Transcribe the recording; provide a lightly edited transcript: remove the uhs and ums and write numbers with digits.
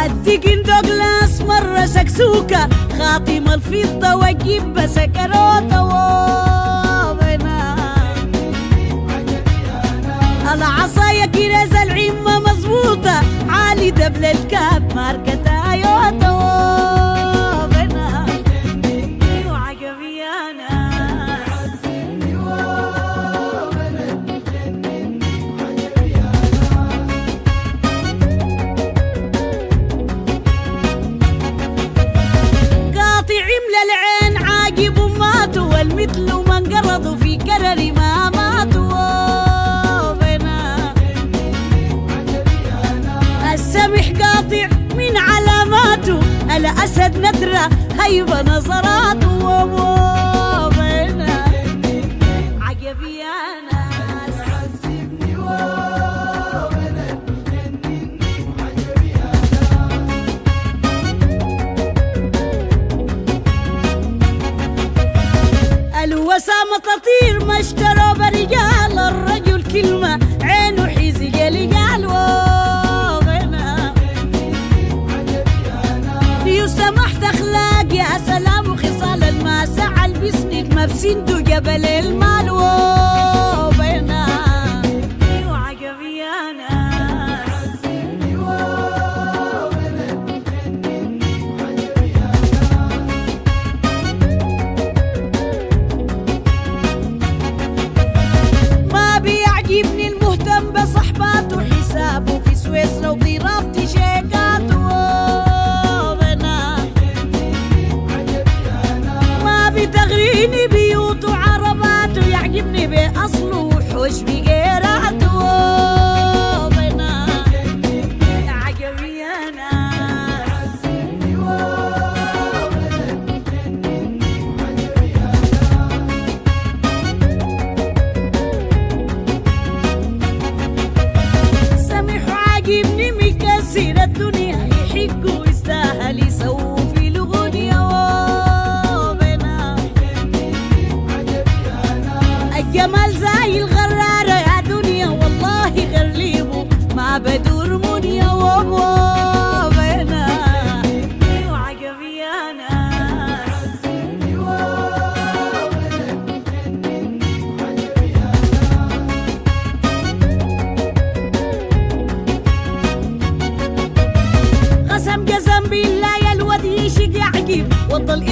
الدقن دوغلاس مرة سكسوكة خاطم الفضة واجيب سكروتة وابنا العصاية كراز العمة مظبوطة عالي دبل الكاب ماركة تويوتا وابنا وعجبي انا العين عاجب ماتوا والمثل من قرضوا في كرر ما ماتوا بنا السمح قاطع من علاماته الأسد ندرة هيبة نظراته بنا عجبي أنا الوسامة تطير ما اشتروا برجال الرجل كلمة عينه حيزي رجال وغنى فيه سمحت أخلاق يا سلام وخصال الماسع البسند ما بسنده جبل المال وبنا وعجبي أنا يبني المهتم بصحباته حسابه في سويسرا وضرافة شيكاته بنا ما بتغريني بيوته وعرباته يعجبني بأصله وحوش بغيراته بنا عجبي أنا عاجبني مكسر الدنيا يحق ويستاهل يسووا في الغنيا وبنا الجمال زي الغرارة يا دنيا والله غرليبه ما بدور منيا وبنا وعجبي أنا قسم بالله يا الواد يشق يعجب وضل